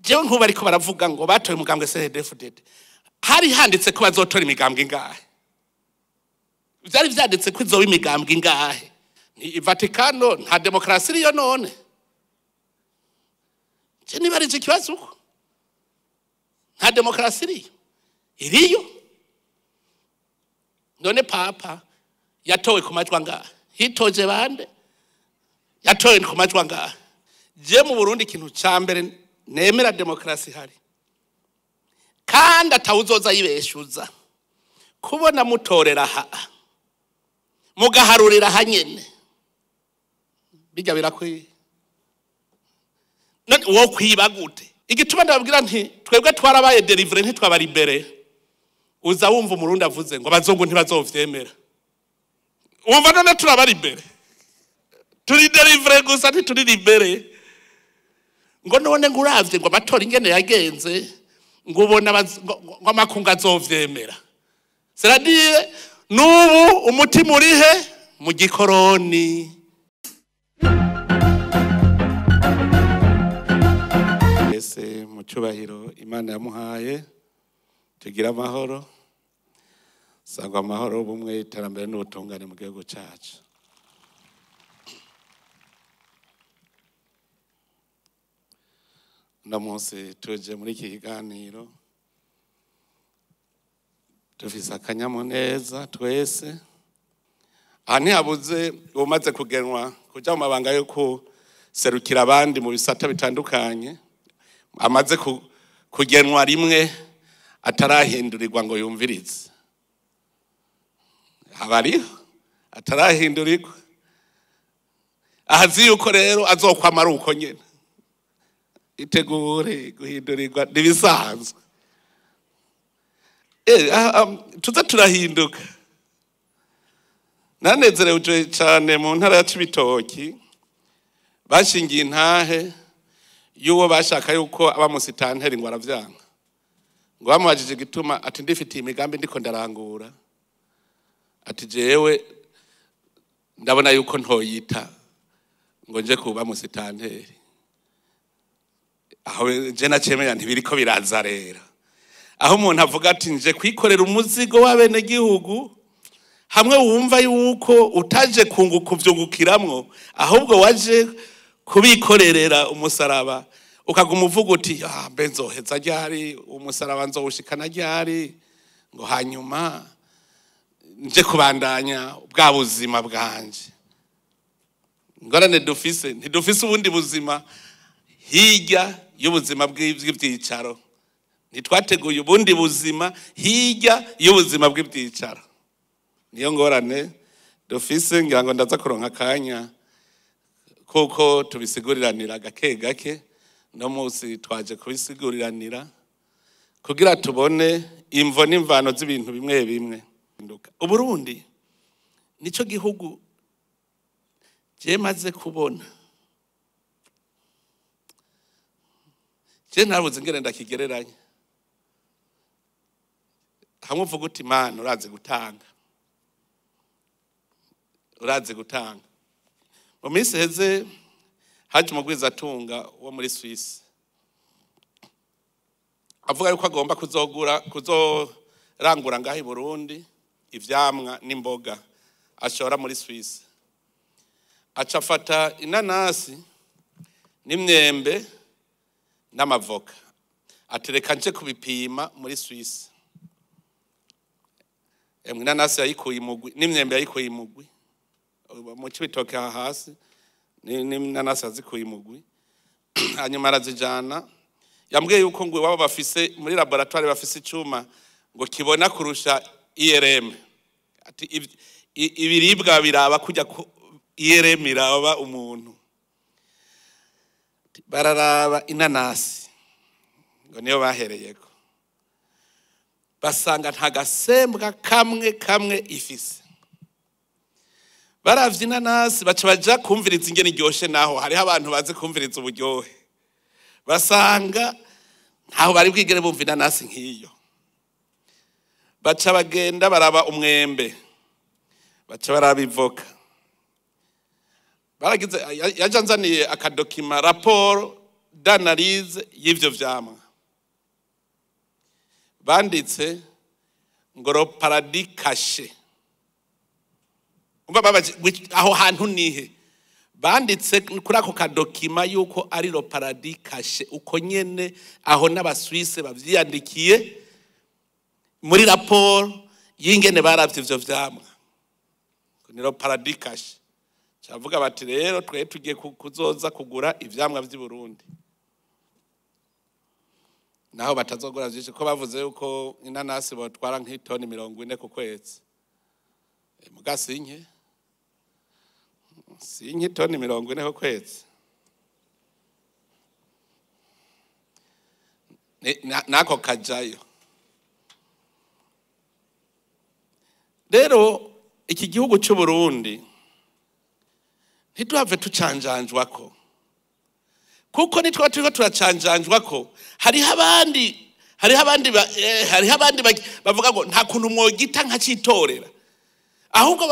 jewe nkuba ariko baravuga ngo batoye umugambwe CNDD-FDD hari handitse ko bazotora imigambwe ingahe byari vyanditse ko izoba imigambwe ingahe ni Vatikano nta demokrasi iriyo none je nibarije ikibazo uko nta demokrasi iriyo none papa yatowe ku majwi angahe hitoje bande yatowe ku majwi angahe je mu Burundi ikintu ca mbere nemera demokrasi hari kandi atawuzoza yibeshuza kubona mutorera mugaharurira hanyene bijya birakwiye none wo kwiba gute igituma ndababwira nti twebwe twarabaye delivery ntitwabari imbere uza wumva umurundi avuze ngo abazungu ntibazovyemera wumva none turabari imbere turi delivery gusa ntituri imbere ngo none nguravye ngo amatora ingene yagenze ngo ubona ngo amakunga azovyemera c'est-à-dire n'ubu umutima urihe mu gikoroni ese mu cyubahiro Imana yamuhaye tugira amahoro sangwa amahoro bumwe iterambere n'ubutungane mu gihugu cyacu no munsi tuje muri iki kiganiro dufise akanyamuneza twese ntihabuze umaze kugenwa kuja mu mabanga yo kuserukira abandi mu bisata bitandukanye amaze kugenwa rimwe atarahindurirwa ngo yumvirize abariho atarahindurirwa ahazi yuko rero azokwamara uko nyene itegure guhindurirwa nibisanzwe tuza turahinduka nanezerewe cyane mu ntara ya Cibitoki bashingiye intahe y'uwo bashaka yuko abamusitanteri ngo aravyanga ngo bamubajije gituma ati ndifitiye imigambi ndiko ndarangura ati jewe ndabona yuko ntoyita ngo nje kuba musitanteri aho je nacemenya ntibiriko biraza rero aho umuntu avuga ati nje kwikorera umuzigo w'abene gihugu hamwe wumva yuko utaje kunguka uvyungukiramwo ahubwo waje kubikorerera umusaraba ukaguma uvuga uti mbe nzoheza ryari umusaraba nzowushikana ryari ngo hanyuma nje kubandanya bwa buzima bwanje ngorane dufise ntidufise ubundi buzima hirya y'ubuzima bw'ivyicaro ntitwateguye ubundi buzima hirya y'ubuzima bw'ivyicaro niyo ngorane dufise ngira ngo ndaza kuronka akanya kuko tubisiguriranira gake gake no munsi twaje kubisiguriranira kugira tubone imvo n'imvano z'ibintu bimwe bimwe Uburundi nico gihugu je maze kubona je nabuze ngene ndakigereranya hamwe uvuga uti Imana uraze gutanga mu minsi heze haje umugwizatunga wo muri Suisse avuga yuko agomba kuzorangura ngaho i Burundi ivyamwa n'imboga ashora muri Suisse aca afata inanasi n'imyembe n'amavoka atereka nje kubipima muri Suisse inanasi yayikuye imugwi n'imyembe yayikuye imugwi mu Cibitoke hasi n'inanasi yazikuye imugwi hanyuma arazijana yambwiye yuko ngo waba bafise muri laboratoire bafise icuma ngo kibona kurusha IRM ati ibiribwa biraba kujya IRM iraba umuntu bararaba inanasi ngo niyo bahereyeko basanga nta gasembwa kamwe ifise baravye inanasi baca baja kumviriza ingene iryoshe naho hariho abantu bazi kumviriza uburyohe basanga ntaho bari bwigere bumva inanasi nk'iyo baca bagenda baraba umwembe baca baraba ivoka baragize yajanzaniye akadokima rapport d'analyse y'ivyo vyamwa banditse ngo le paradis caché. Umva babaje aho hantu nihe? Banditse kuri ako kadokima yuko ari le paradis caché, uko nyene aho n'abaswisse bavyiyandikiye muri rapport yingene baravye ivyo vyamwa. Ni le paradis caché. Chavuga bati rero twe tugiye kuzoza kugura ivyamwa vy'i Burundi. Naho batazogura vyinshi ko bavuze yuko inanasi botwara nk'itoni 40 ku kwezi. Mugasinke sinke toni 40 ku kwezi. Nako kajayo. Rero iki gihugu cy'u Burundi ntituhave tucanjanjwako, kuko nitwa turiko turacanjanjwako hariho abandi bavuga ngo nta kuntu mwogita nka citorera. Ahubwo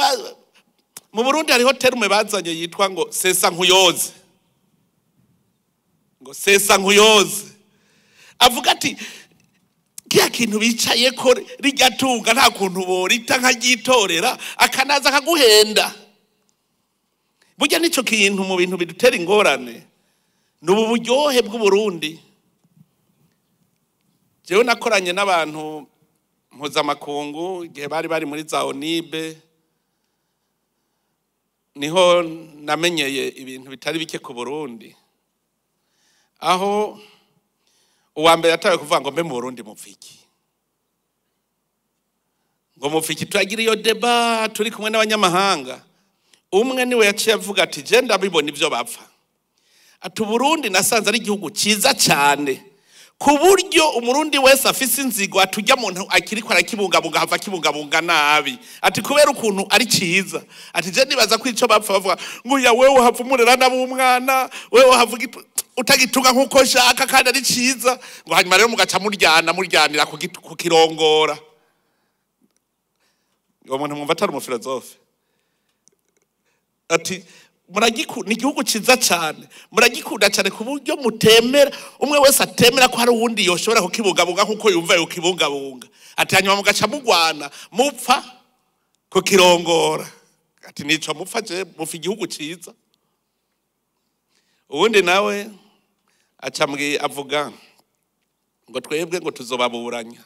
mu Burundi hariho terme bazanye yitwa ngo sesa nkuyoze, ngo sesa nkuyoze. Avuga ati kiya kintu bicaye ko rijyatunga nta kuntu borita nka gitorera akanaza akaguhenda. Burya nico kintu mu bintu bidutera ingorane n'ubu buryohe bw'u Burundi. Jewe nakoranye n'abantu mpuzamakungu igihe bari muri za Onibe, niho namenyeye ibintu bitari bike ku Burundi, aho uwa mbere atawe kuvuga ngo mbe mu Burundi mupfiki, ngo mupfiki turagira iyo deba turi kumwe n'abanyamahanga. Umwe niwe yaciye avuga ati je ndabibona ivyo bapfa, ati Burundi nasanze ari igihugu ciza cyane ku buryo umurundi wese afise inzigo atujya muntu akiriko arakibungabunga hava kibungabunga nabi, ati kubera ukuntu ari ciza. Ati je nibaza ko ico bapfa bavuga ngo ya wewe hava umurera n'abumwana, wewe havuga utagitunga nkuko shaka kandi ari ciza, ngo hanyuma rero mugaca muryanira ku kirongora. Uwo muntu mwumva atari umufilozofe. Ati muragikunda igihugu ciza cyane, muragikunda cyane ku buryo mutemera, umwe wese atemera ko hari uwundi yoshobora kukibungabunga nkuko yumva yokibungabunga. Ati hanyuma mugaca mugwana mupfa ku kirongora. Ati nico mupfa je mufi igihugu ciza. Uwundi nawe acambwiye avuga ngo twebwe ngo tuzobaburanya.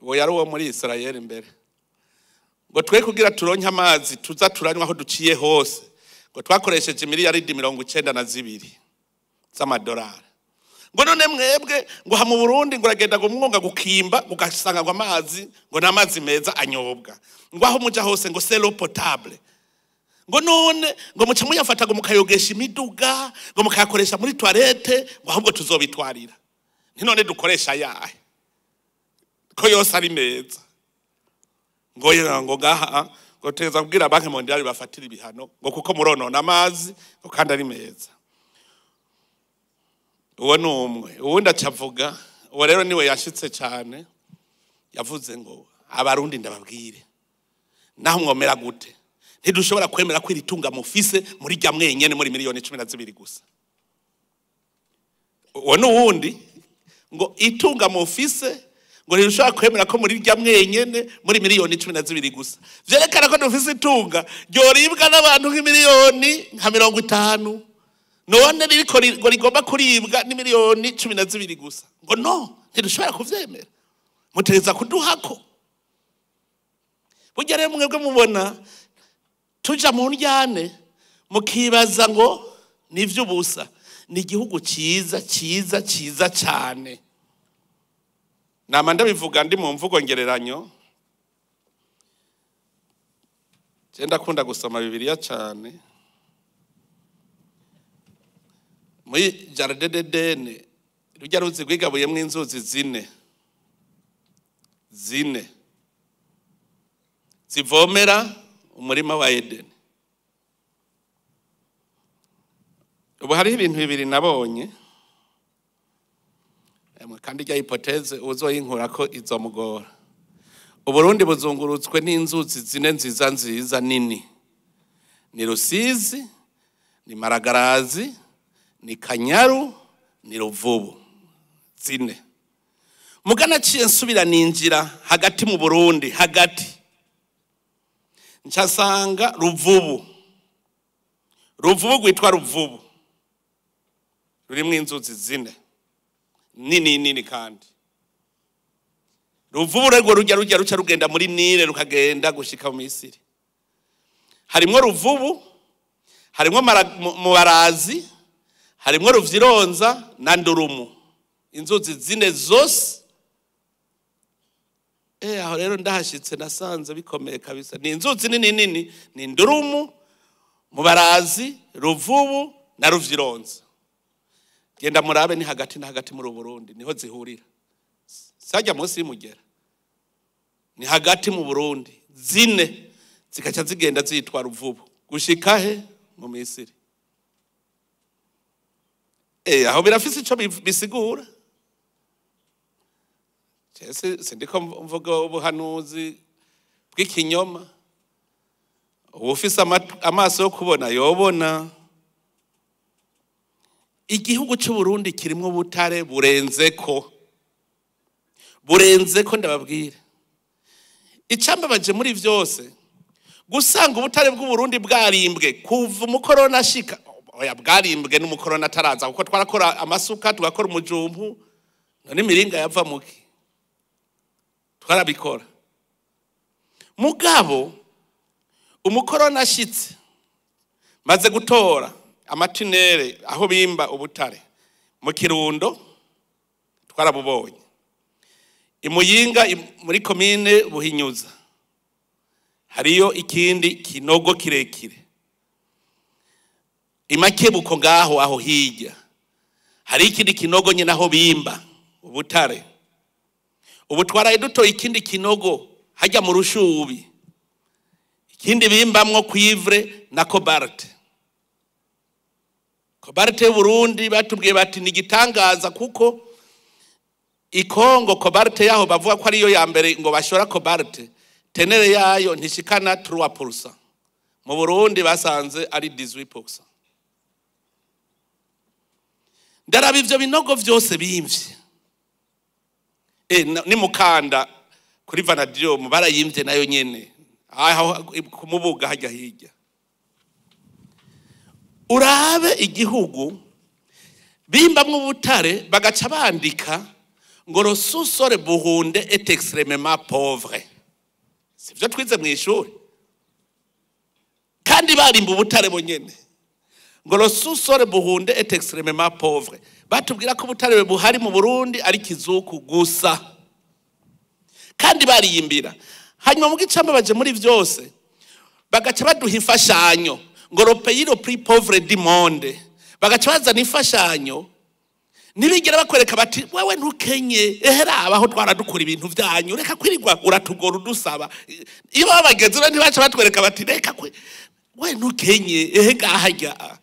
Uwo yari uwo muri Israel imbere. Ngo twe kugira turonke amazi tuza turanywa aho duciye hose, ngo twakoresheje miliyaridi 92 z'amadolari. Ngo none mwebwe ngo ha mu Burundi ngo uragenda ngo mwonga gukimba ugasanga ngo amazi ngo n'amazi meza anyobwa, ngo aho muja hose ngo c'est l'eau potable. Ngo none ngo muca muyafata ngo mukayogesha imiduga ngo mukayakoresha muri toilette, ngo ahubwo tuzobitwarira. None dukoresha yahe ko yose ari meza? Ngo yera ngo gaha ngo teza kubwira banki mondiale bafatira ibihano ngo kuko muronona amazi ngo kandi ari meza. Uwo numwe uwundi acavuga, uwo rero niwe yashitse cyane, yavuze ngo abarundi ndababwire naho mwomera gute ntidushobora kwemera ko iritunga mufise muri rya mwenyene muri miliyoni 12 gusa. Uwo nuwundi ngo itunga mufise ngo ntidushobora kwemera ko muri rya mwenyene muri miliyoni 12 gusa. Vyerekana ko dufise itunga ryoribwa n'abantu nk'imiliyoni nka 50, none ririko ngo rigomba kuribwa ni miliyoni 12 gusa. Ngo no, ntidushobora kuvyemera, mutereza kuduhako. Burya rero mwebwe mubona tuja mu ndyane mukibaza ngo nivyo busa. Ni igihugu ciza ciza ciza cyane. Nama ndabivuga ndi mu mvugo ngereranyo. Je ndakunda gusoma Bibiliya cyane. Muri Jardin d'Eden rujya ruzi gwigabuyemwe inzuzi zine zivomera umurima wa Edeni. Ubu hari ibintu bibiri nabonye, kandi rya hypothèse uzoyinkura ko izomugora. Uburundi buzungurutswe n'inzuzi zine nziza nini. Ni Rusizi, ni Maragarazi, ni Kanyaru, ni Ruvubu. Zine. Mugana ciye nsubira ninjira hagati mu Burundi, hagati. Ncasanga Ruvubu. Ruvubu gwitwa Ruvubu. Rurimwo inzuzi zine. Nini kandi. Ruvubu rego rujya ruca rugenda muri Nile rukagenda gushika mu Misiri. Harimwo Ruvubu, harimwo Mubarazi, harimwo Ruvyironza na Ndurumu. Inzuzi zine zose. Aho rero ndahashitse nasanze bikomeye kabisa. Ni inzuzi nini, ni Ndurumu, Mubarazi, Ruvubu na Ruvyironza. Genda murabe ni hagati na hagati muri Burundi niho zihurira. Sajya munsi y'umugera. Ni hagati mu Burundi. Zine zikaca zigenda zitwa Ruvubu. Gushika he mu Misiri. Aho birafise ico bisigura. Cese sindiko mvuga ubuhanuzi bw'ikinyoma. Ufise amaso yo kubona yobona. Igihugu cy'u Burundi kirimo butare burenzeko ndababwira. Icambabaje muri vyose gusanga ubutare bw'u Burundi bwarimbwe kuva umukorona ashika. Oya bwarimbwe n'umukorona ataraza kuko twarakora amasuka tugakora umujumpu none imiringa yava muki. Twarabikora. Mugabo umukorona ashitse maze gutora amatinere aho bimba ubutare mu Kirundo twarabubonye. Imuyinga muri komine Buhinyuza hariyo ikindi kinogo kirekire. Imakebuko ngaho aho hirya hari ikindi kinogo nyine aho bimba ubutare. Ubu twaraye dutoye ikindi kinogo hajya mu Rushubi. Ikindi bimbamwo cuivre na cobalt. Cobalt y'u Burundi batubwiye bati ni gitangaza kuko Ikongo cobalt yaho bavuga ko ari yo ya mbere ngo bashora cobalt. Tenere yayo ntishikana 3%. Mu Burundi basanze ari 18%. Ndaraba ivyo binogo vyose bimvye. Ni Mukanda kuri Vanadium barayimvye nayo nyene. Aho kumubuga hajya hirya. Urabe igihugu bimbamwe ubutare bagaca bandika ngo rosusore Burundi est extrêmement pauvre. Sivyo twize mu ishuri. Kandi barimba ubutare bonyene. Ngo rosusore Burundi est extrêmement pauvre. Batubwira ko ubutare buhari mu Burundi ari kizuku gusa. Kandi bariyimbira. Hanyuma mu gicamba baje muri vyose bagaca baduha imfashanyo ngo le pays le plus pauvre du monde. Bagaca bazana imfashanyo nibigera bakwereka bati wewe ntukenye raba aho twaradukora ibintu vyanyu reka kwirirwa uratugora udusaba. Iyo babageze ntibaca batwereka bati reka we ntukenye gahajya.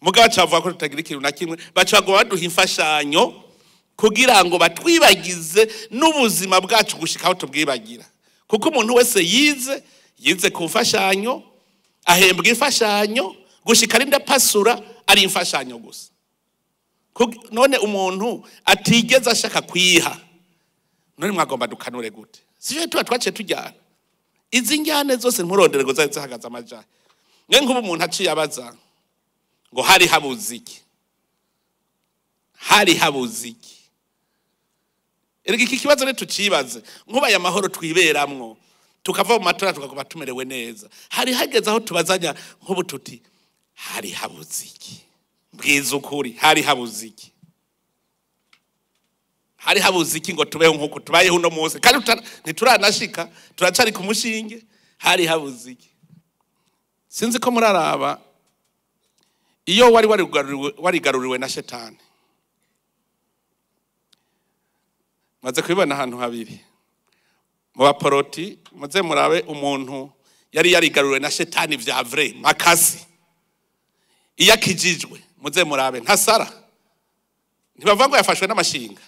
Mugabo cavuga ko tutagira ikintu na kimwe baca baduha imfashanyo kugira ngo batwibagize n'ubuzima bwacu gushikaho tubwibagira. Kuko umuntu wese yize ku mfashanyo ahembwa imfashanyo gushika rinda pasura ari imfashanyo gusa. None umuntu atigeze ashaka kwiha none mwagomba dukanure gute? Sije twace tujyana izi njyane zose nkuronderego zaze hagaza amajaye. Nk'ubu umuntu aciye abaza ngo hari habuze iki. Erega iki kibazo ne tucibaze nkuba ya mahoro twiberamwo tukava mu matora tukakuba tumerewe neza. Hari hageze aho tubazanya nk'ubu tuti hari habuze iki. Mbwiza ukuri hari habuze iki. Hari habuze iki ngo tubeho nkuko tubayeho uno munsi kandi ntituranashika turacari ku mushinge. Hari habuze iki. Sinzi ko muraraba iyo warigaruriwe na shetani. Maze kubibona ahantu habiri. Mu baporoti muze murabe umuntu yari yarigaruriwe na shetani vya vrai makasi. Iyo akijijwe muze murabe ntasara. Ntibavuga ngo yafashwe n'amashinga.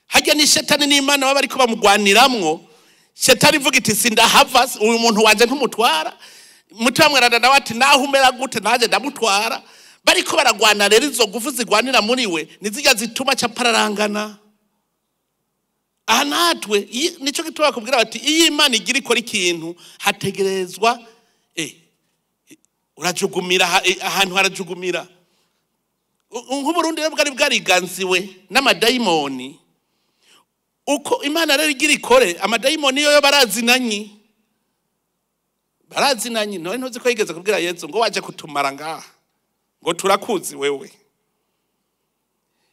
Hajya ni shetani n'Imana baba ariko bamugwaniramwo. Shetani ivuga iti sindahava uyu muntu wanje ntumutwara. Mutamweranda nawe ati naho umera gute naje ndamutwara. bariko baragwana rero izo ngufu zigwanira muri we nizijya zituma capararangana. Aha natwe nico gituma bakubwira bati iyo Imana igira ikora ikintu hategerezwa urajugumira ahantu harajugumira. Nk'Uburundi rero bwari bwariganziwe n'amadayimoni. Uko Imana rero igira ikore amadayimoni yo barazinanye. Barazinanye none ntuzi ko yigeze kubwira Yesu ngo waje kutumara ngaha ngo turakuzi wewe.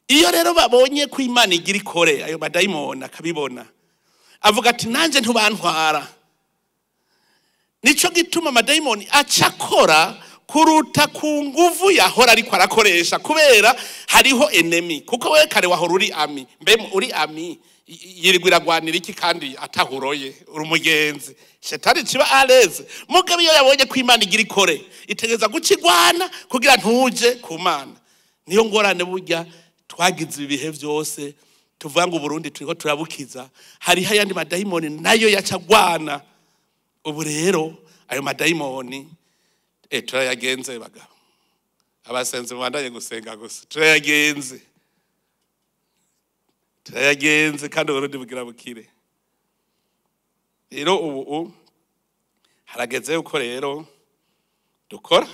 Iyo rero babonye ko Imana igira ikore ayo madayimoni akabibona avuga ati nanje ntubantwara. Nico gituma amadayimoni acakora kuruta ku nguvu yahora ariko arakoresha kubera hariho enemy. Kuko wewe kare wahora uri ami mbe uri ami yirigwiragwanira iki kandi atahuroye uri umugenzi. Shetani ciba aleze mugabe iyo yabonye ko Imana igira ikore itegeza gucigwana kugira ntuje ku Mana. Niyo ngorane burya twagize ibihe byose tuvuga ngo Burundi turiko turabukiza hari hayandi madayimoni nayo yacagwana. Ubu rero ayo madayimoni turayagenze bagabo. Abasenze mwandaye gusenga gusa turayagenze. Turayagenze kandi Burundi bugira bukire. Rero ubu harageze uko rero dukora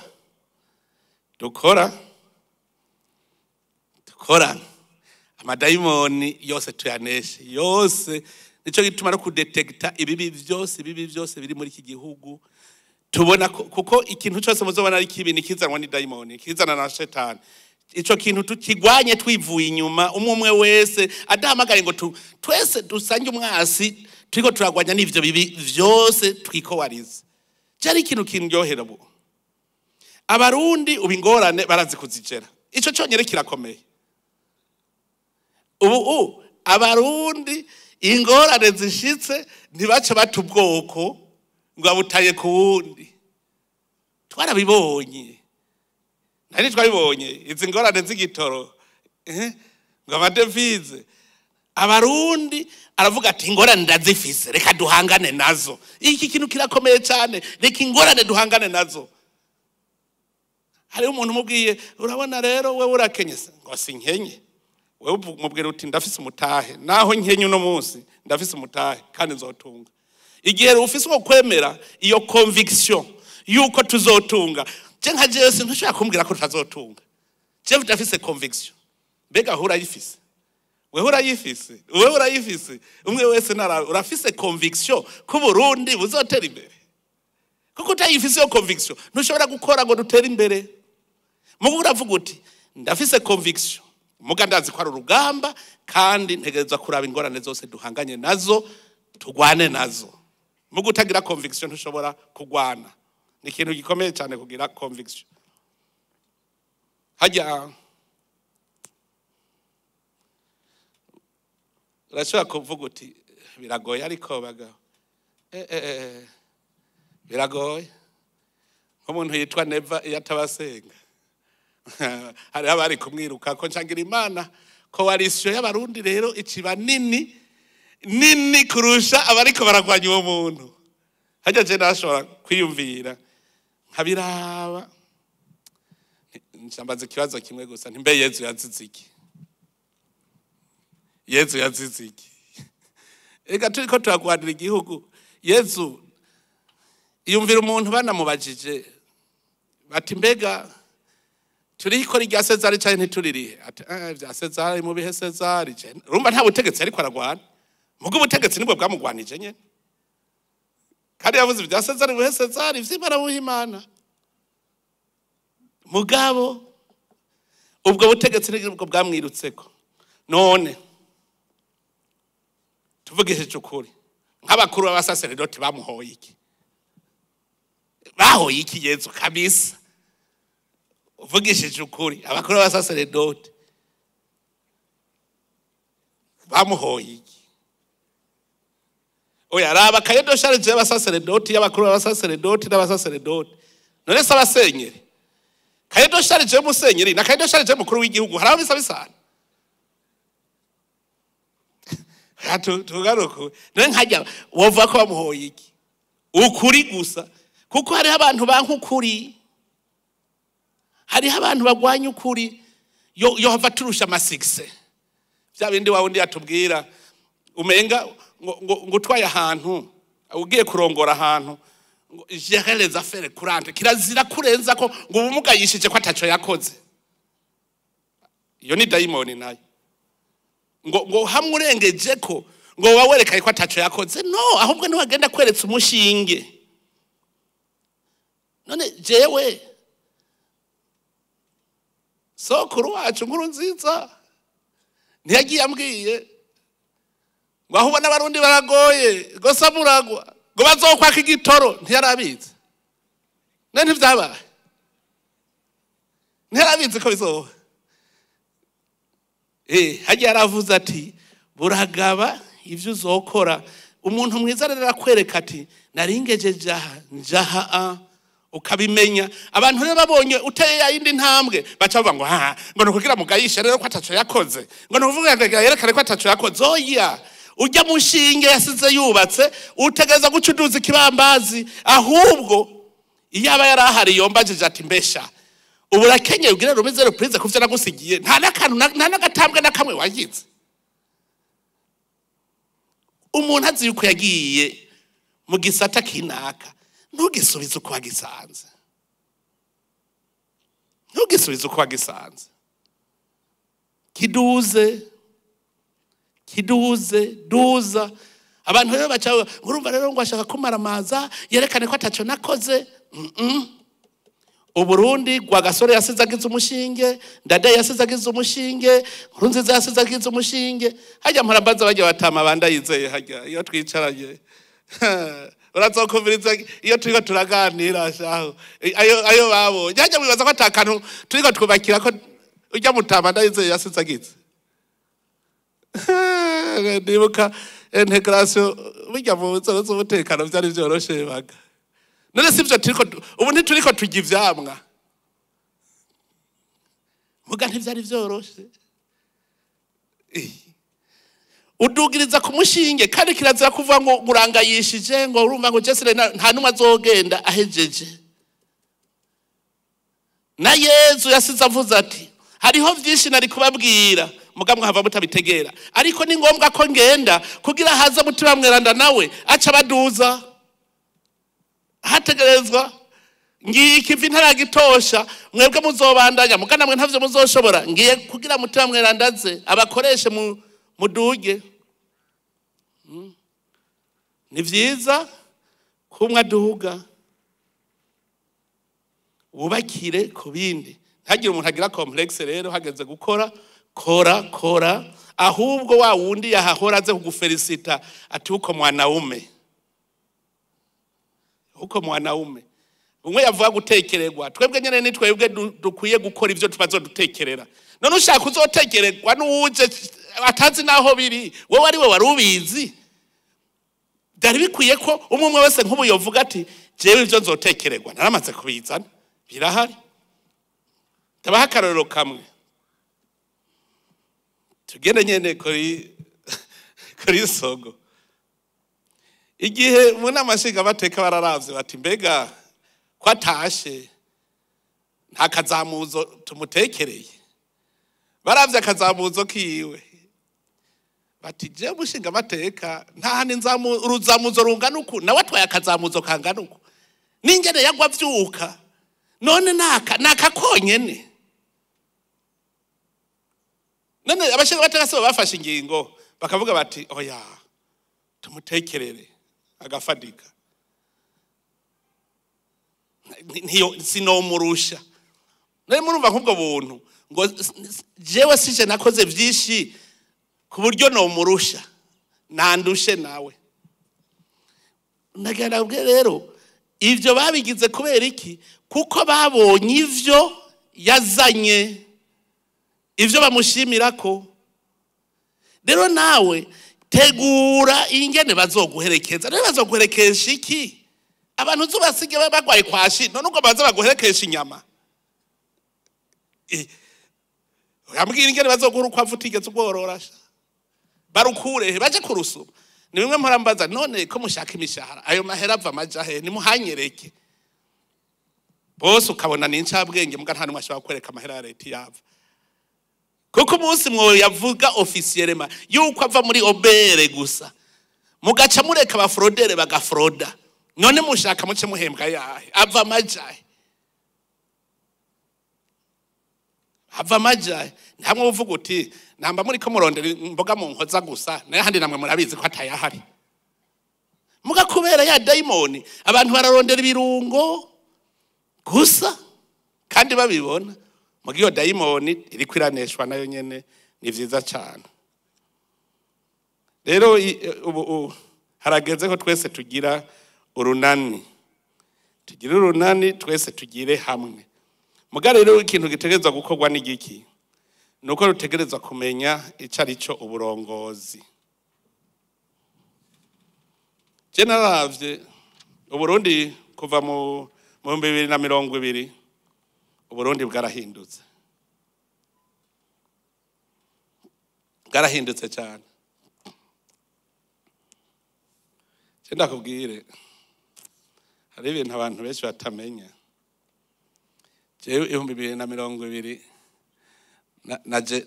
amadayimoni yose tuyaneshe yose. Nico gituma no kudetekta ibibi byose biri muri iki gihugu tubona kuko ikintu cyose muzobona ari kibi nikizanwa ni dayimoni kizana na shetani. Ico kintu tukigwanye twivuye inyuma umwe wese adahamagaye ngo twese dusange umwasi turiko turagwanya n'ivyo bibi byose twikowarize. Cyari ikintu kindyohera bo Abarundi ubingorane barazi kuzigera. Ico cyonyere kirakomeye. Ubu Abarundi ingorane zishitse ntibace bata ubwoko ngo abutaye ku wundi. Twarabibonye. Nari twabibonye izi ngorane z'igitoro ngo amadevize. Abarundi aravuga ati ingorane ndazifise reka duhangane nazo. Iki kintu kirakomeye cyane, reka ingorane duhangane nazo. Hari umuntu mubwiye urabona rero wewe urakenyese ngo sinkenye. Wewe mubwira uti ndafise umutahe naho nkenye uno munsi ndafise umutahe kandi nzotunga. Igihe ufise uko kwemera iyo conviction yuko tuzotunga. Je nka Yesu ntushaka kumbwira ko tutazotunga. Je ndafise conviction. Mbega hura yifise. Wewe urayifise. Umwe wese urafise conviction ko Burundi buzotera imbere. Kuko utayifise iyo conviction ntushobora gukora ngo dutere imbere. Mugo uravuga uti ndafise conviction. Muga ndazi ko ari urugamba kandi ntegerezwa kuraba ingorane zose duhanganye nazo tugwane nazo. Mugo utagira conviction ntushobora kugwana. Ni ikintu gikomeye cyane kugira conviction. Hajya urashobora kuvuga uti biragoye ariko bagabo biragoye. Nk'umuntu yitwa NEVA yatabasenga hari abari kumwiruka ko nshangira Imana ko warisyo y'Abarundi rero iciba nini kurusha abariko baragwanya uwo muntu. Hajya je nashobora kwiyumvira nkabiraba nshambaze ikibazo kimwe gusa ntimbe Yesu yaziziki. Yesu yaziziki. Ega turiko turagwanira igihugu. Yesu yumvira umuntu banamubajije bati mbega turiko rya Sezari cyane ntituririhe ati bya Sezari mu bihe Sezari cyane rumba nta butegetsi ariko aragwana. Mugo ubutegetsi nibwo bwamugwanije nyene. Kandi yavuze bya Sezari mu bihe Sezari vy'Imana buhimana. Mugabo ubwo butegetsi nibwo bwamwirutseko. None tuvugishe ukuri nk'abakuru b'abasaseredoti bamuhoye iki? Bahoye iki Yesu kabisa? Uvugishije ukuri abakuru b'abasaseredoti bamuhoye iki? Oya raba kayedo sharije y'abasaseredoti y'abakuru b'abasaseredoti n'abasaseredoti. None se abasenyeri kayedo sharije y'umusenyeri na kayedo sharije y'umukuru w'igihugu haraho bisa bisana. Tugaruko none nkajya wova ko bamuhoye iki? Ukuri gusa kuko hari abantu bankukuri. hariho abantu bagwanya ukuri yo hava turusha amasigise bya bindi wawe ndi yatubwira umenga ngo utwaye ahantu ugiye kurongora ahantu gérer les affaires courantes kirazira kurenza ko ngo ubumugayishije ko ataco yakoze iyo ni daimoni nayo ngo hamurengeje ko ngo wawerekaye ko ataco yakoze no ahubwo niwagenda kweretsa umushinge none jewe sokuru wacu nkuru nziza ntiyagiye ambwiye ngo aho ubona abarundi baragoye ngo samuragwa ngo bazokwaka igitoro ntiyarabizi none ntivyabaye ntiyarabizi ko bizoba hagiye aravuze ati buragaba ivyo uzokora umuntu mwiza rero akwereka ati naringeje njaha ukabimenya abantu rero babonye uteye yindi ntambwe baca bavuga ngo nukugira mugayisha rero ko ataco yakoze ngo nukuvuga ngo yerekane ko ataco yakoze oya ujya mushinge yasize yubatse utegeza gucuduza ikibambazi ahubwo iyaba yarahari yombajije ati mbesha uburakenyeye ugira rumeze reprise kuvyo nagusigiye nta nagatambwe nakamwe wagize umuntu azi yuko yagiye mu gisata kinaka ntugisubize uko wagisanze kiduze abantu rero baca urumva rero ngo ashaka kumaramaza yerekane ko ataco nakoze Uburundi gwa gasore yasize agize umushinge ndade yasize agize umushinge Nkurunziza yasize agize umushinge hajya mparambaza bajya batama banda yizeye hajya iyo twicaranye urazokumviriza iyo turiko turaganira shaho ayo babo hajya mwibaza ko atakantu turiko twubakira ko ujya mutama ndayizeye yasize agize ndibuka integration bijya mu nzego z'umutekano byari byoroshe baga none sivyo turiko ubu ntituriko tujya ivyamwa muga ntivyari vyoroshe udugiriza ku mushinge kandi kirazira kuvuga ngo urangayishije ngo urumva ngo Jesire nta numwe azogenda ahejeje na Yezu yasize avuze ati hariho vyinshi nari kubabwira mugamwe hava mutabitegera ariko ni ngombwa ko ngenda kugira haza mutima mweranda nawe aca baduza hategerezwa ngiye ikivi ntaragitosha mwebwe muzobandanya mugana mwe ntavyo muzoshobora ngiye kugira mutima mwerandaze abakoreshe muduge ni vyiza kumwe aduga wubakire ku bindi ntagire umuntu agira complexe rero hageze gukora kora ahubwo wa wundi yahahora aze kugufelicita ati uko mwanaume umwe yavuga gutekererwa twebwe nyene ni twebwe dukwiye gukora ivyo tubazodutekerera none ushaka uzotekererwa n'uje atazi naho biri wowe ari we warubizi byari bikwiye ko umwe wese nk'ubu yovuga ati jewe ivyo nzotekererwa naramaze kubizana birahari tabaha akarorero kamwe tugende nyene kuri sogo igihe muna mashinga bateka bararavye bati mbega ko atashe nta kazamuzo tumutekereye baravye akazamuzo kiwe bati je mushinga bateka nta handi uruzamuzo rungana uku nawe atwaye akazamuzo kangana uku ningene yagwa vyuka none naka konyene none abashinga bateka so bafashe ingingo bakavuga bati oya tumutekerere agafadika sinomurusha nari murumva nk'ubwo buntu ngo jewe sije nakoze vyinshi ku buryo nomurusha nandushe nawe ndagenda bwe rero ivyo babigize kubera iki kuko babonye ivyo yazanye ivyo bamushimirako rero nawe tegura ingene bazoguherekeza rero bazoguherekesha iki abantu zubasige bagwaye kwashi none uko baza baguherekesha inyama yambwira ingene bazoguhura uko avutigeze ubwororasha barukure baje kurusuma ni bimwe mporambaza none ko mushaka imishahara ayo mahera ava amajahe nimuhanyereke bose ukabona ni incabwenge muga nta numwe ashobora kwereka amahera ya leta yava kuko umunsi mwo yavuga officiellement yuko ava muri obere gusa mugaca mureka abafrodere bagafroda none mushaka muce muhembwa yahe ava amajahe ntamwe uvuga uti namba muri ko murondera imboga mu nkoza gusa naye handi namwe murabizi ko atayahari muga kubera ya daimoni abantu bararondera ibirungo gusa kandi babibona muga iyo daimoni iri kwiraneshwa nayo nyene ni vyiza cyane rero ubu harageze ko twese tugira urunani twese tugire hamwe muga rero ikintu gitegerezwa gukorwa n'igiki nuko rutegerezwa kumenya ico arico uburongozi Naravye Uburundi kuva mu 2020 Uburundi bwarahindutse cyane ndakubwire hari ibintu abantu benshi batamenya jewe 2020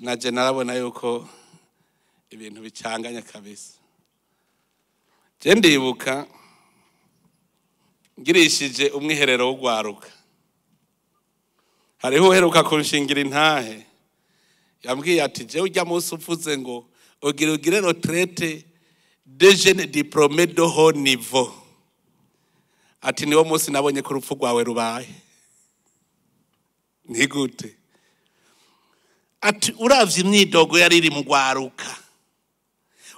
naje narabona yuko ibintu bicanganya kabisa je ndibuka ngirishije umwiherero wo gwaruka hariho uheruka kunshingira intahe yambwiye ati je ujya munsi uvuze ngo ugire retraite de jeunes diplômés de haut niveau ati niwo munsi nabonye ko urupfu rwawe rubaye ntigute ati uravye imyidogo yari iri mu gwaruka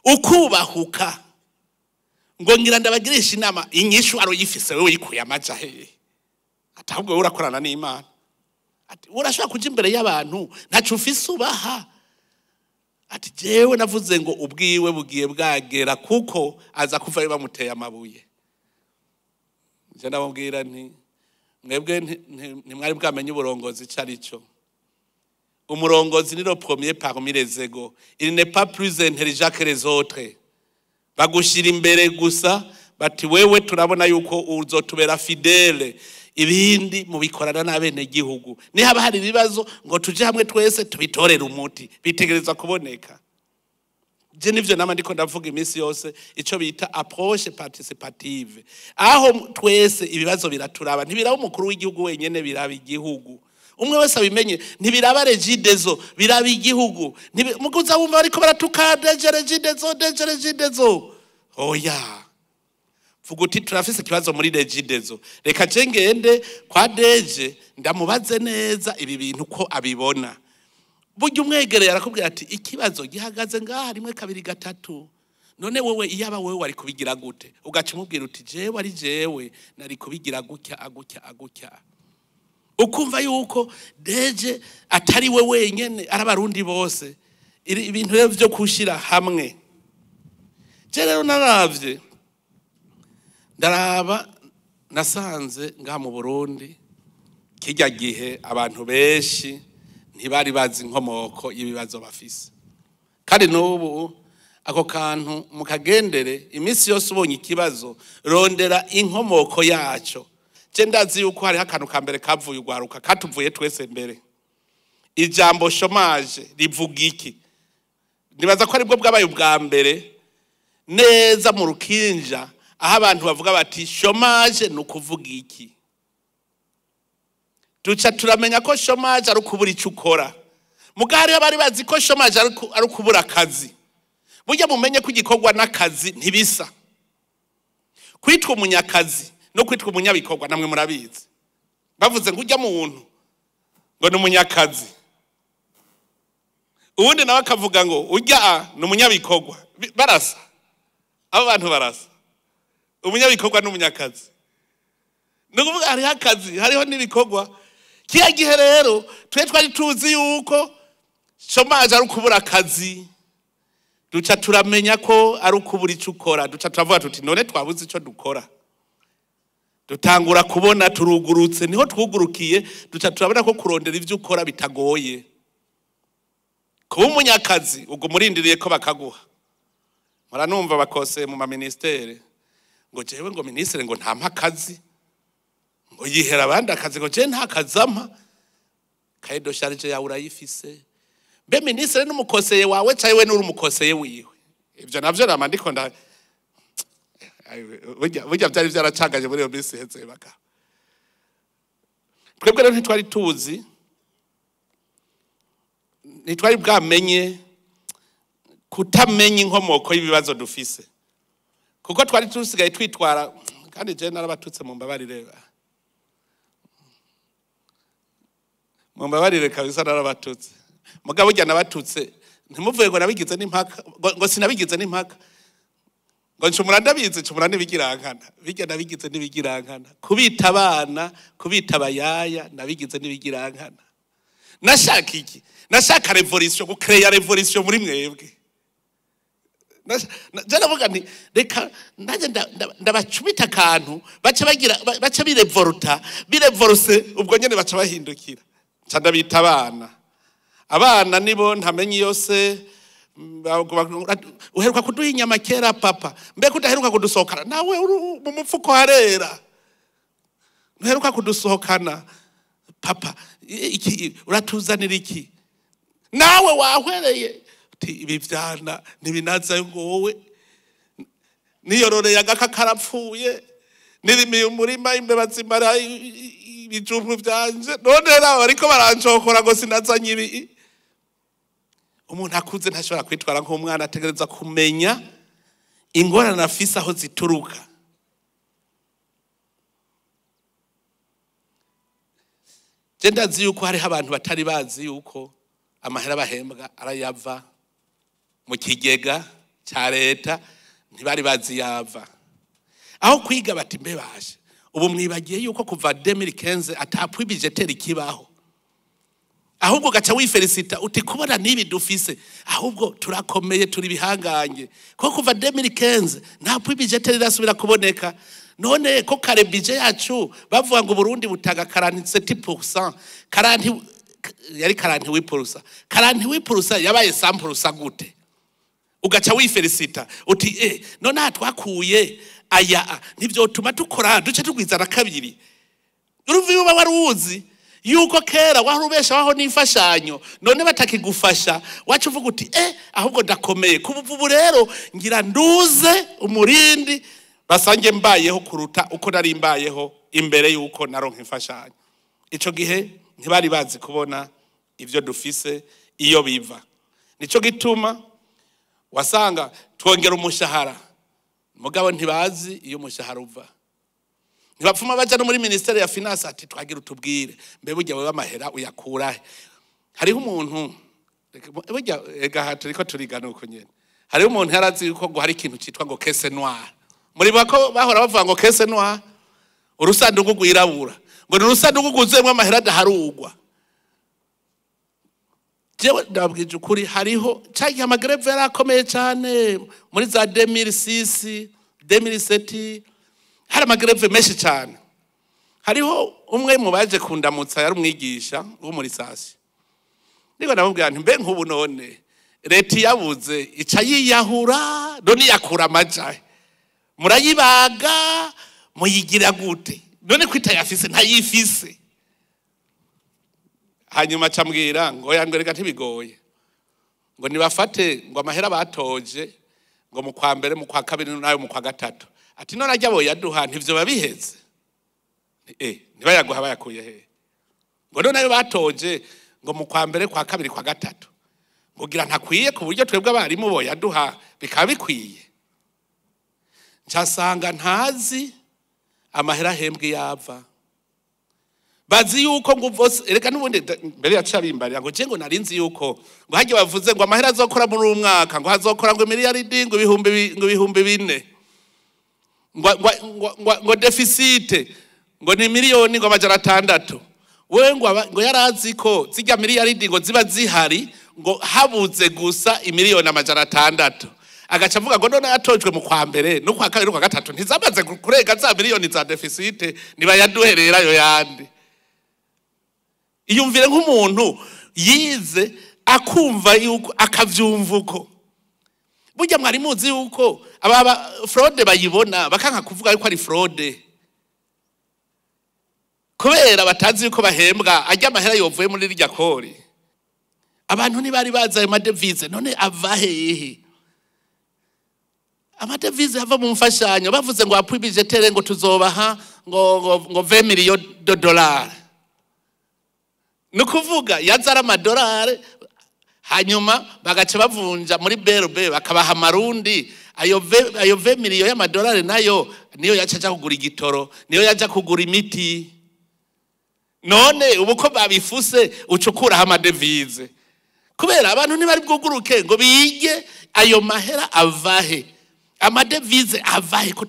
ukubahuka ngo ngira ndabagirisha inama inyishu aroyifise wewe yikuye amajahe atabwo urakorana n'Imana ati urashaka kuja imbere y'abantu ntacu ufise ubaha ati jewe navuze ngo ubwiwe bugiye bwagera kuko aza kuva bamuteye amabuye je ndababwira nti mwebwe ntimwari bwamenye uburongozi carico umurongozi ni le premier parmi les égaux il n'est pas plus intelligent que les autres bagushira imbere gusa bati wewe turabona yuko uzotubera fidele ibindi mubikorana n'abene gihugu ni haba hari ibibazo ngo tuje hamwe twese tubitorera umuti bitegereza kuboneka je nivyo nama ndiko ndavuga iminsi yose ico bita approche participative aho twese ibibazo biraturaba ntibiraba umukuru w'igihugu wenyene biraba igihugu umwe wese abimenye ntibiraba regidezo biraba igihugu muguza wumva ariko baratukada regidezo oya vuga uti turafise kibazo muri regidezo reka je ngende kwa deje ndamubaze neza ibi bintu ko abibona burya umwegereye arakubwira ati ikibazo gihagaze ngaha rimwe kabiri gatatu none wowe iyaba wewe wari kubigira gute ugaca umubwira uti jewe ari jewe nari kubigira gutya ukumva yuko deje atari we wenyene arabarundi bose ibintu rero byo kushira hamwe je rero naravye ndaraba nasanze ngaha mu Burundi kijya gihe abantu benshi ntibari bazi inkomoko y'ibibazo bafise kandi n'ubu ako kantu mukagendere iminsi yose ubonye ikibazo rondera inkomoko yaco je ndazi yuko hari akantu kambere kavuye ugwaruka katuvuye twese mbere ijambo chômage rivuga iki nibaza ko aribwo bwabaye ubwa mbere neza mu rukinja aho abantu bavuga bati chômage nukuvuga iki duca turamenya ko chômage ari ukubura icyo ukora mugari abari bazi ko chômage ari ukubura akazi burya mumenye ko igikorwa n'akazi ntibisa kwitwa umunyakazi no kwitwa umunyabikorwa namwe murabizi bavuze ngo ujya mu muntu ngo ni umunyakazi ubundi nawe akavuga ngo ujya ni umunyabikorwa barasa abo bantu barasa umunyabikorwa n'umunyakazi nukuvuga hariho akazi hariho n'ibikorwa kiya gihe rero twe twari tuzi yuko chômage ari ukubura akazi duca turamenya ko ari ukubura icyo ukora duca turavuga tuti none twabuze icyo dukora dutangura kubona turugurutse niho twugurukiye duca turabona ko kurondera ivyo ukora bitagoye kuba umunyakazi ubwo murindiriye ko bakaguha muranumva bakose mu ma ministere ngo jewe ngo ministere ngo nta mpakazi ngo yihera abandi akazi ngo je nta kazama kaye do charge yawe urayifise mbe ministre n'umukoseye wawe caye we n'uri umukoseye wiwe ivyo navyo namandiko nda burya byari byaracanganye muri iyo minsi heze baka twebwe rero ntitwari tuzi ntitwari bwamenye kutamenya inkomoko y'ibibazo dufise kuko twari tusigaye twitwara kandi je narabatutse mu mbabarire kabisa narabatutse mugabo ujya nabatutse ntimuvuye ngo nabigize n'impaka ngo sinabigize n'impaka ngo ncumura ndabizi ncumura n'ibigirankana bijya nabigize n'ibigirankana kubita abana kubita abayaya nabigize n'ibigirankana nashaka iki nashaka revolution gucreate revolution muri mwebwe Jaravuga nti reka ndaje ndabacumita akantu baca birevoluse ubwo nyene baca bahindukira ndabita abana nibo ntamenye yose uheruka kuduha inyama kera papa mbega udaheruka kudusohokana nawe mu mupfuko harera uheruka kudusohokana papa uratuzanira iki nawe wahwereye ibi vyana ntibinaza ngo wowe niyororeye agaka karapfuye nirimiye umurima imbeba zimara ibijumbu vyanje none rero ariko barancokora ngo sinazanye ibi umuntu akuze ntashobora kwitwara nk'umwana ategereza kumenya ingorane afise aho zituruka je ndazi yuko hariho abantu batari bazi yuko amahera bahembwa arayava mu kigega cya leta ntibari bazi yava aho kwiga bati mbe baje ubu mwibagiye yuko kuva 2015 atapwi budgeteri kibaho ahubwo gaca wifelicita uti kubona nibi dufise ahubwo turakomeye turi bihanganye ko kuva 2015 nta pwi budgeteri rasubira kuboneka none ko kare budget yacu bavuga ngo Burundi butaga 47% yari 48% yabaye 100% gute ugaca wifelicita uti none hatwakuye aya nivyo tuma dukora duce tugwizana kabiri uruvi uba waruzi yuko kera warubesha waho n'imfashanyo none batakigufasha wacu uvuga uti ahubwo ndakomeye kubuvu rero ngira nduze umurindi basange mbayeho kuruta uko nari mbayeho imbere yuko naronka imfashanyo ico gihe ntibari bazi kubona ivyo dufise iyo biva nico gituma wasanga twongera umushahara mugabo ntibazi iyo umushahara uva ntibapfuma baja no muri ministere ya finance ati twagira utubwire mbe burya wewe amahera uyakura hariho umuntu burya gahato riko turigana uko nyene hariho umuntu yarazi yuko ngo hari ikintu citwa ngo caisse noire muri bako bahora bavuga ngo caisse noire urusanduku rwirabura ngo ni urusanduku rwuzuyemwo amahera adaharugwa jewe ndabwije ukuri hariho cyagiye amagreve yarakomeye cyane muri za 2006 2007 hari amagreve menshi cyane hariho umwe mu baje kundamutsa yari umwigisha wo muri sasi niko ndamubwira nti mbe nk'ubu none leta yabuze ica yiyahura none yakura amajahe murayibaga muyigira gute none kwita yafise ntayifise hanyuma acambwira ngo yangwereka ntibigoye ngo nibafate ngo amahera batoje ngo mu kwa mbere mu kwa kabiri nayo mu kwa gatatu ati none ajya bo yaduha ntivyo babiheze ntibayaguha bayakuye he ngo none ayo batoje ngo mu kwa mbere kwa kabiri kwa gatatu mugira ntakwiye ku buryo twebwe abarimu bo yaduha bikaba bikwiye ncasanga ntazi amahera hembwe yava bazi yuko ngo vose ereka nubundi mbere yacabimbarira ngo je ngo narinzi yuko ngo haje bavuze ngo amahera azokora muri umwaka ngo hazokora ngo miliyaridi ngo ibihumbi 4 ngo deficit ngo ni miliyoni ngo amajana 6 we ngo yarazi ko zijya miliyaridi ngo ziba zihari ngo habuze gusa imiliyoni amajana 6 agaca avuga ngo none yatojwe mu kwa mbere no kwa kabiri no kwa gatatu ntizamaze kurega za miliyoni za deficit niba yaduherera yo yandi iyumvire nk'umuntu yize akumva yuko akavyumva uko burya mwari muzi yuko aba fraude bayibona bakanka kuvuga yuko ari fraude kubera batazi yuko bahembwa ajya amahera yovuye muri rirya kori. Abantu ntibari bazi ayo madevize, none ava hehe? Amadevize ava mu mfashanyo, bavuze ngo appui budgetaire ngo tuzobaha ngo 20 millions de dollars. Nukuvuga yazara amadolari hanyuma bagaca bavunja muri BRB bakabaha amarundi, ayo 20 millions y'amadolari nayo niyo yacaja kugura igitoro, niyo yaja kugura imiti. None ubuko babifuse ucukura ha amadevize. Kubera abantu ntibari bwuguruke ngo bige ayo mahera avahe. Amadevize avahe ko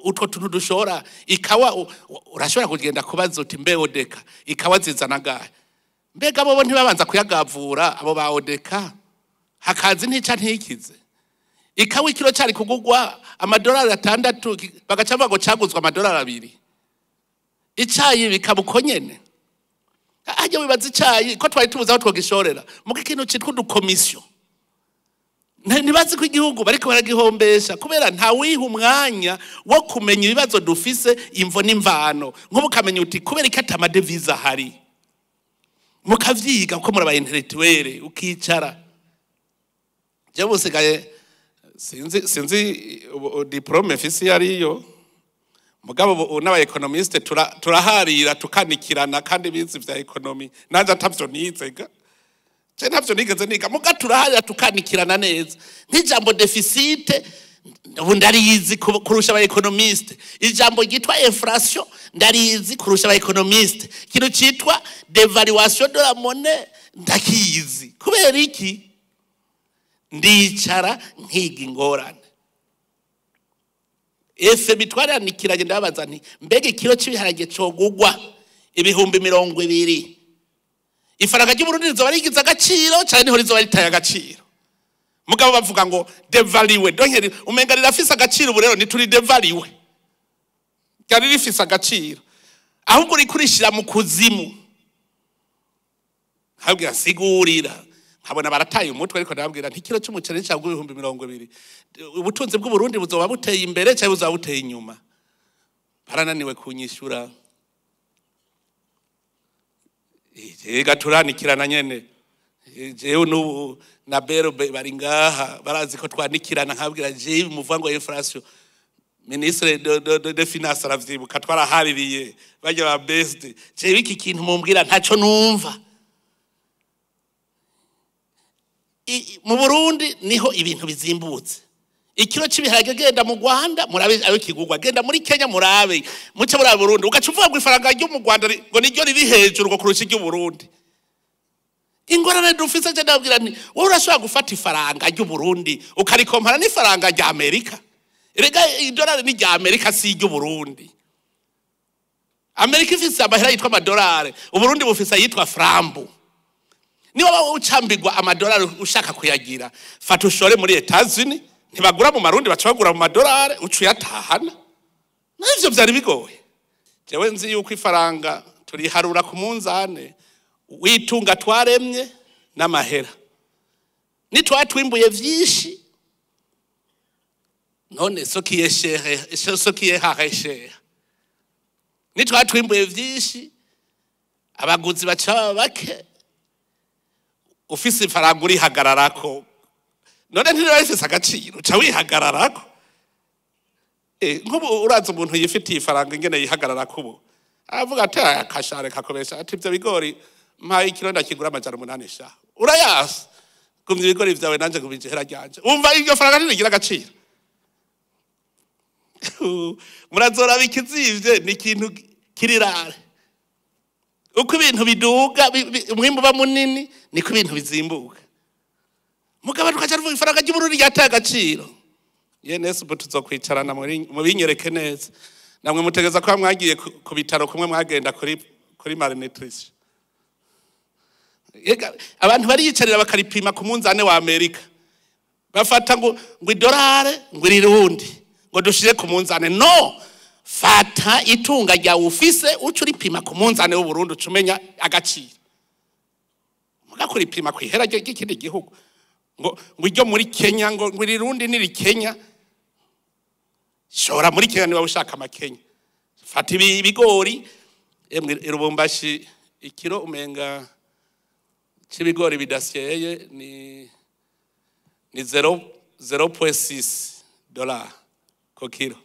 utwo tuntu dushora. Ikawa urashobora kugenda kubaza uti mbe odeka ikawa zizana gahe. Mbega bo ntibabanza kuyagavura abo ba odeka hakazi ntica ntikize. Ikawa ikiro cyari kugugwa amadolari 6 bagaca bago caguzwa amadolari 2. Icayi bikabuko nyene. Ajya wibaza icayi ko twari tubuza aho twogishorera mu kintu cyitwa udukomisiyo. Ntibazi ko igihugu bariko baragihombesha kubera nta wiha umwanya wo kumenya ibibazo dufise imvo n'imvano. Nk'ubu kamenya uti kubera ikata amadevize ahari mukavyiga uko muraba intellectuel ukicara. Je busigaye sinzi diplome fisi yariyo mugabo n'aba economiste turaharira tukanikirana kandi bizi vya economy nanje atavyo nizega. Je ntavyo nigeze niga muga turaharira tukanikirana neza. Nk'ijambo deficit ndarizi kurusha aba economiste. Ijambo gitwa inflation ndarizi kurusha aba economiste. Kino citwa devaluation de la monnaie ndakizi. Kubera iki? Ndicara nkiga ingorane. Efe bitwara nikiranye ndabaza nti mbega ikiro cy'ibiharage cogugwa ibihumbi 20. Ifaranga ry'Uburundi rizoba rigize agaciro cyane niho rizoba ritaye agaciro. Mugabo bavuga ngo devalue donke umenga rirafise agaciro ubu rero nituri devalue. Cyari rifise agaciro. Ahubwo rikurishira mu kuzimu. Habwa sigurira. Nkabona barataye umutwe ariko ndababwira nti kiro cy'umuceri cyagwa ibihumbi 20. Ubutunzi bw'Uburundi buzoba buteye imbere cyangwa buzoba buteye inyuma. Barananiwe kunyishura. Ega turanikirana nyene. Jewe n'ubu na bero bari ngaha barazi ko twanikirana nkabwira je muvuga ngo inflation. Ministre de finance aravyibuka twarahaririye bajya ba best. Je iki kintu mumbwira ntaco numva. Mu Burundi niho ibintu bizimbutse. Ikiro cy'ibiharage genda mu Rwanda murabe ayo kigugwa, genda muri Kenya murabe muce muri Burundi ugacuvuga ngo ifaranga ryo mu Rwanda ngo niryo riri hejuru ngo kurusha iryo Burundi. Ingorane dufise je ndabwira nti wowe urashobora gufata ifaranga ryo Burundi ukarikompara n'ifaranga rya Amerika. Erega idolari ni rya Amerika si iryo Burundi. Amerika ifise amahera yitwa amadolari, Uburundi bufise yitwa frambu. Niba ucambirwa amadolari ushaka kuyagira fata ushore muri Etats-Unis ntibagura mu marundi bacagura mu madolari ucuyatahana. Navyo byari bigoye. Jewe nzi yuko ifaranga turiharura ku munzane witunga twaremye n'amahera. Nitwatwimbuye vyinshi none sokiye shere sokiye hareshe. Nitwatwimbuye vyinshi abaguzi baca bake ufise ifaranga uri hagararako. None ntirifise agaciro uca wihagararako. Nk'ubu uraza umuntu yifitiye ifaranga ingene yihagararako ubu avuga ati akashare kakobesha ati ivyo bigori mpaye ikiro ndakigura 800 sha urayasa kumva ibigori vyawe nanje kubijehera ryanje umva iryo faranga ntigira agaciro. Murazora bikizivye ni ikintu kirirare. Uko ibintu biduga umwimbu ba munini niko ibintu bizimbuka. Mugabo tukaca ruvuga ifaranga ry'Uburundi ryataye agaciro. Yenesu bo tuzokwicarana mu binyereke neza. Namwe mutegeza ko mwagiye ku bitaro kumwe mwagenda kuri malnutrition. Abantu bari yicarira bakaripima ku munzane wa Amerika. Bafata ngo idolare ngo irirundi ngo dushire ku munzane. No! Fata itunga rya ufise ucu ripima ku munzane w'u Burundi ucumenya agaciro. Mugakora ipima kwihera ry'ikindi gihugu. Ngo iryo muri Kenya ngo irirundi niri Kenya. Shora muri Kenya niba ushaka amakenya. Fata ibigori emwe irubumbashi ikiro umenga c'ibigori bidasyeye ni 0.6 dollars ko kilo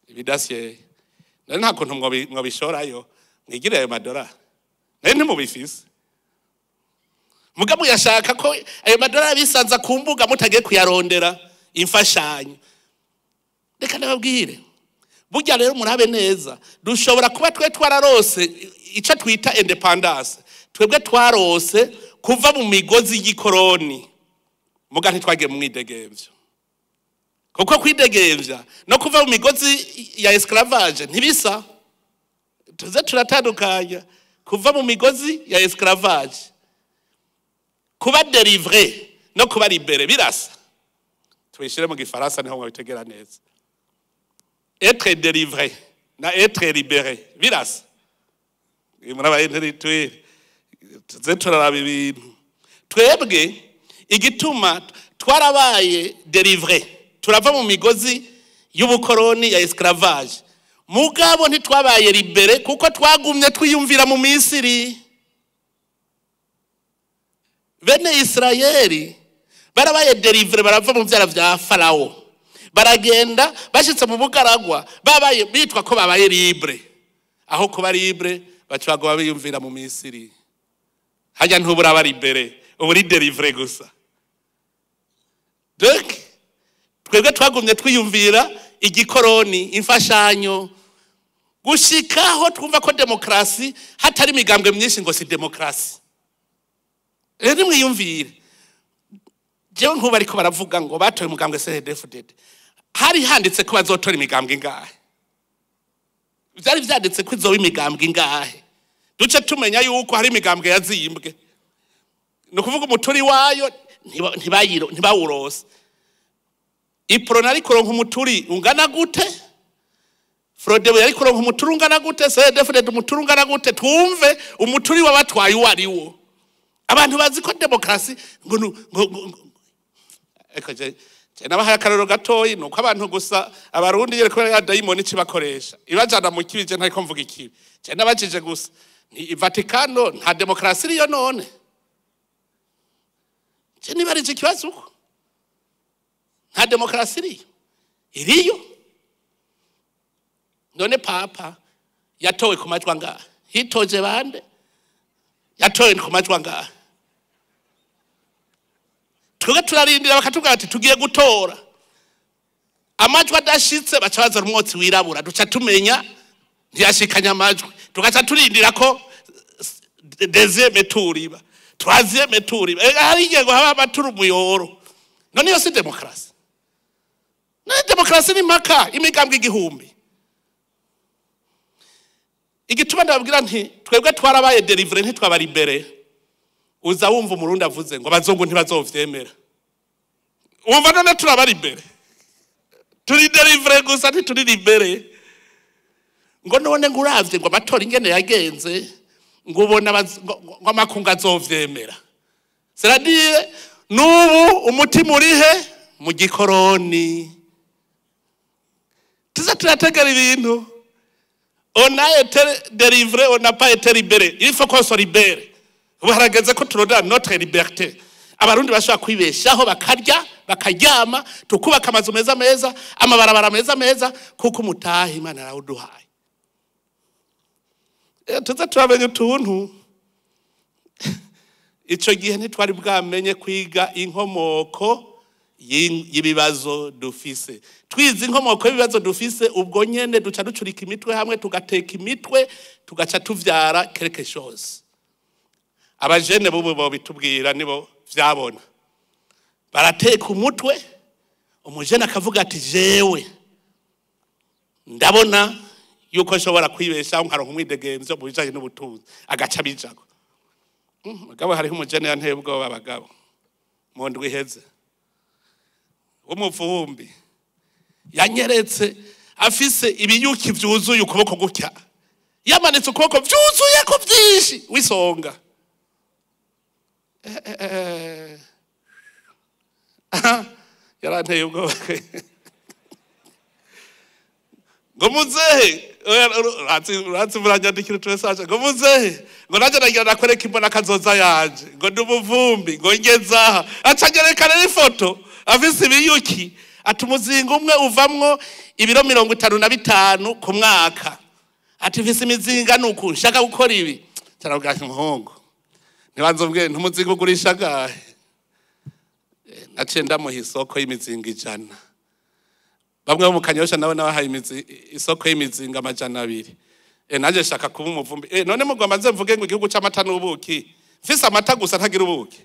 ibidasyeye nari nta kuntu mwabishorayo mwigire ayo madolari nari ntimubifise mugabo yashaka ko ayo madolari bisanza ku mbuga mutagiye kuyarondera imfashanyo. Reka nababwire burya rero murabe neza dushobora kuba twararose ico twita independence, twebwe twarose kuva mu migozi y'ikoroni muga ntitwagiye mu mwidegemvyo, kuko kwidegemvya no kuva mu migozi ya esclavage ntibisa. Tuze turatandukanya kuva mu migozi ya esclavage, kuba délivré no kuba libéré birasa. Tubishire mu gifaransa niho mwabitegera neza. Être délivré na être libéré birasa. Murabaye ntitwire tuze turaraba ibintu. Twebwe igituma twarabaye délivré turava mu migozi y'ubukoroni ya esclavage, mugabo ntitwabaye libéré kuko twagumye twiyumvira mu Misiri. Bene Israeli barabaye délivré barava mu vyara vya Farao, baragenda bashitse mu bugaragwa babaye bitwa ko babaye libre. Aho kuba libre bacagwa biyumvira mu Misiri. Hajya ntubura bari libéré uburi délivré gusa. Donc twebwe twagumye twiyumvira igikoroni imfashanyo gushikaho twumva ko demokrasi hatari migambwe myinshi ngo si demokrasi. Rero mwiyumvire jewe nkuba ariko baravuga ngo batoye umugambwe CNDD-FDD hari handitse ko bazotora imigambwe ingahe, byari vyanditse ko izoba imigambwe ingahe, duce tumenya yuko hari imigambwe yazimbwe. No kuvuga umuturi wayo ntibawurose. Iprona ari kuronka umuturi ungana gute, Frodebu yari kuronka umuturi ungana gute, CNDD-FDD umuturi ungana gute, twumve umuturi wabatwaye wariwo. Abantu bazi ko demokrasi ngo ekoje nabahaye akarero gatoyi nuko abantu gusa abarundi yere ko ya daimoni cibakoresha ibajana mu kibije ntako mvuga ikibi je nabajije gusa ni Vatikano nta demokrasi iriyo none. Je nibarije ikibazo uko nta demokrasi iriyo none papa yatowe ku majwi angahe, hitoje bande yatowe ku majwi angahe. Twebwe turarindira bakatubwira ati tugiye gutora amajwi adashitse bacabaza umwotsi wirabura duca tumenya ntiyashikanya amajwi, tugaca turindira ko deuxième tour iba troisième tour iba hari igihe ngo haba amaturu umuyoro. None iyo si demokrasi? None demokrasi ni mpaka imigambwe igihumbi. Igituma ndababwira nti twebwe twarabaye délivré ntitwaba libéré, uza wumva umurundi avuze ngo abazungu ntibazovyemera. Wumva none turaba libéré, turi délivré gusa ntituri libéré. Ngo none nguravye ngo amatora ingene yagenze ngo ubona ngo amakungu azovyemera. C'est-à-dire n'ubu umutima urihe mu gikoroni. Tuza turategera ibintu. On a été délivré, on n'a pas été libéré. Il faut qu'on soit libéré. Uharageze ko turodera notre liberté. Abarundi bashaka kwibeshaho bakarya bakaryama tukubaka amazu meza meza amabarabara meza meza kuko umutahi Imana arawuduhaye. Tuza turamenye utuntu ico gihe ntitwari bwamenye kwiga inkomoko y'ibibazo dufise. Twize inkomoko y'ibibazo dufise ubwo nyene duca ducurika imitwe hamwe tugateka imitwe tugaca tuvyara quelque chose. Abajene bubu bo bitubwira nibo vyabona barateka umutwe umujene akavuga ati jewe ndabona yuko nshobora kwibesha nkaronka umwidegemvyo mu bijanye n'ubutunzi agaca bijago. Mugabo hariho umujene yanteye ubwoba abagabo mu ndwi iheze umuvumbi yanyeretse afise ibiyuki vyuzuye ukuboko gutya yamanitse ukuboko vyuzuye ko vyinshi wisonga. Yaranteye ubwoba ngo muzehe uratsi muranyandikira utumesaje ngo muzehe ngo naje nagira nakwereka imbona kazoza yanje ngo ndi umuvumbi ngo ngezaha acagerekana ifoto afise ibiyuki ati umuzinga umwe uvamwo ibiro 55 ku mwaka ati mfise imizinga nuko nshaka gukora ibi cyaravuga umuhungu ntibanzobwe ntumuzinga ugurisha gahe naciye ndamuha isoko y'imizinga 100 bamwe bo mu Kanyosha nawe nabahaye isoko y'imizinga 200 naje shaka kuba umuvumbi none mugomba nze mvuge ngo igihugu cy'amata n'ubuki mfise amata gusa ntagira ubuki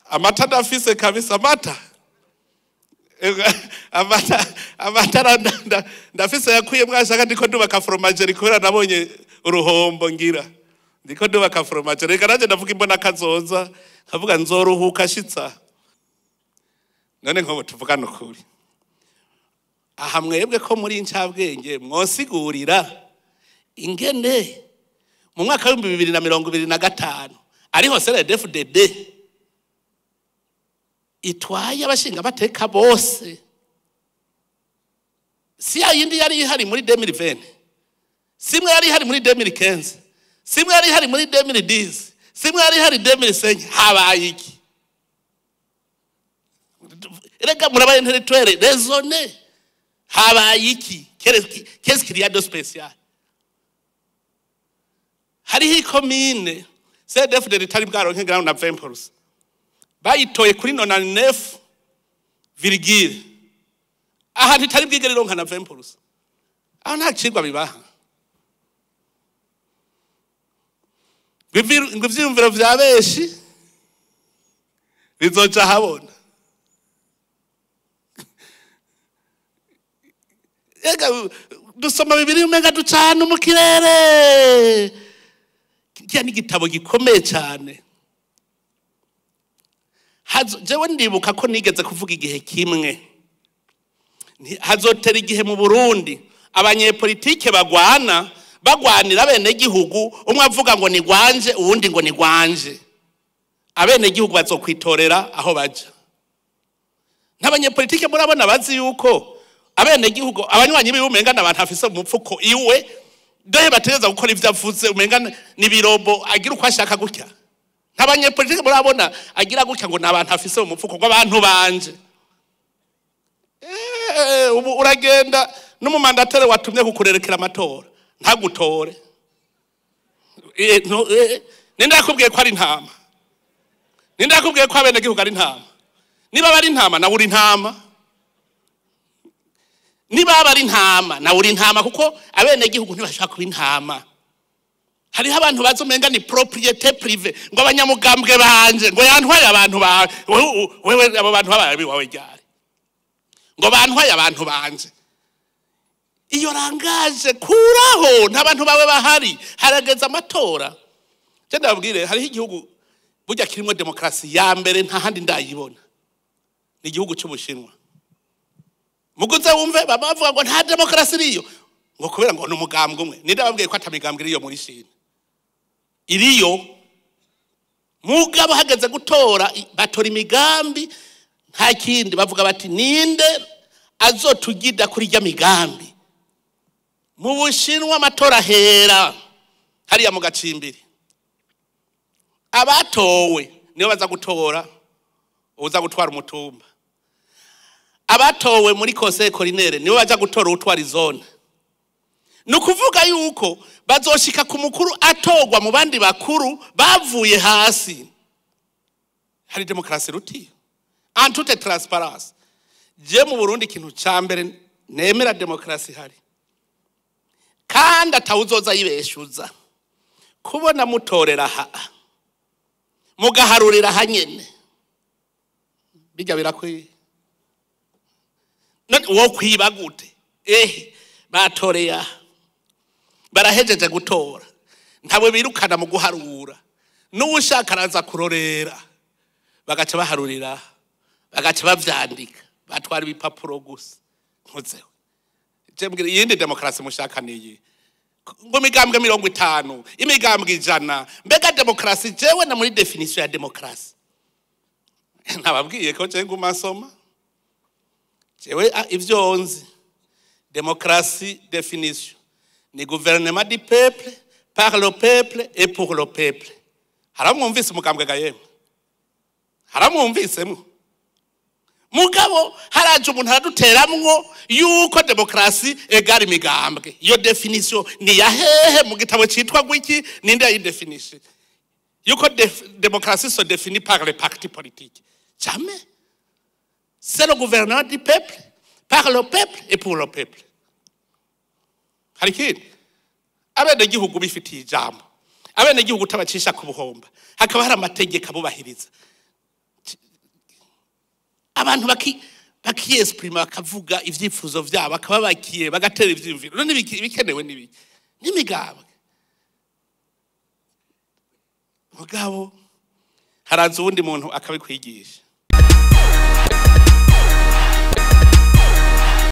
amata ndafise kabisa amata ndafise yakuye mwashaka ndiko ndubaka fromageri kubera nabonye uruhombo ngira ndiko ndubaka fromageri reka naje ndavuga imbona kazoza nkavuga nzoruhuka shitsa none nko tuvugana ukuri aha mwebwe ko muri incabwenge mwosigurira ingene mu mwaka wa 2025 ariho CNDD-FDD itwaye abashinga bateka bose si yindi yari ihari muri 2020 simwe yari ihari muri 2015 simwe yari ihari muri 2010 simwe yari ihari 2005 habaye iki reka murabaye intellectuel raisonner habaye iki qu'est-ce qu'il y a de spécial hari commune CDF ritari bwaronke ground na 20% bayitoye kuri 99 virgule aha ritari bwigere ronka na 20% aho nta cigwa bibaha ngo ivyumviro vya beshi bizoca habona ega dusoma bibiri umenga ducana mu kirere kiya n'igitabo gikomeye cyane jewe ndibuka ko nigeze kuvuga igihe kimwe hazotera igihe mu Burundi abanyepolitike bagwanira bene gihugu umwe avuga ngo ni gwanje uwundi ngo ni gwanje abene gihugu bazokwitorera aho baja n'abanyepolitike murabona bazi yuko abene gihugu abanywanyi bibumenga nabantu afise mu mupfuko iwe dehe bategeza gukora ivyo avuze umenga ni birobo agira uko ashaka gutya n'abanyepolitike murabona agira gutya ngo nabantu afise mu mupfuko gw'abantu banje ubu uragenda n'umumandateri watumye kukurerekera amatora ntagutore ninde yakubwiye ko ari intama ninde yakubwiye ko abene gihugu ari intama niba bari intama na uri intama niba bari intama na uri intama kuko abene gihugu ntibashaka kuba intama hariho abantu bazomenga ni propriété privée ngo abanyamugambwe banje ngo yantwaye abantu ba wewe abo bantu babaye wawe ryari ngo bantwaye abantu banje iyo rangaje kuraho ntabantu bawe bahari harageza amatora je ndabwire hariho igihugu burya kirimo demokrasi ya mbere nta handi ndayibona ni igihugu cy'Ubushinwa muguze wumve babavuga ngo nta demokrasi iriyo ngo kubera ngo n'umugambwe umwe nindababwiye ko atamigambwe iriyo muri China iriyo mugabo hageze gutora batora imigambi nta kindi bavuga bati ninde azotugida kuri rya migambi mu Bushinwa amatora hera hariya mu gacimbiri abatowe niyo baza gutora uza gutwara umutumba abatowe muri conseil collinaire nibo baza gutora utwara zone nukuvuga yuko bazoshika ku mukuru atogwa mu bandi bakuru bavuye hasi hari demokrasi ruti en toute transparence je mu Burundi ikintu ca mbere nemera demokrasi hari kandi atawuzoza yibeshuza kubona mutorera mugaharurira hanyene bijya birakwiye wo kwiba gute batoreya barahejeje gutora ntabwe birukana mu guharura n'ushaka araza kurorera bagaca baharurira bagaca bavyandika batwara ibipapuro gusa ntuzeho jembwira yindi demokrasi mushaka niyi ngo migambwe 50 imigambwe 100 mbega demokrasi jewe na muri definition ya demokrasi nababwiye ko je ngumasoma jewe ivyo nzi Démocratie, définition. Ni gouvernement du peuple, par le peuple et pour le peuple. Haramwumvise mukambwe gayemwe. Haramwumvisemo. Mugabo haraje umuntu araduteramwo yuko démocratie égale imigambwe. Iyo définition ni ya hehe mu gitabo citwa gwiki ninde yayidefinishe. Yuko démocratie se définit par les partis politiques. Jamais. C'est le gouvernement du peuple, par le peuple et pour le peuple. Harikiri. Abenegihugu bifitiye ijambo. Abenegihugu tabacisha ku buhomba. Hakaba hari amategeko abubahiriza. Abantu bakiyesprima bakavuga ivyifuzo vyabo bakaba bakiye bagatera ivyimviro. None bikenewe nibiki? N'imigambwe. Mugabo haraza uwundi muntu akabikwigisha.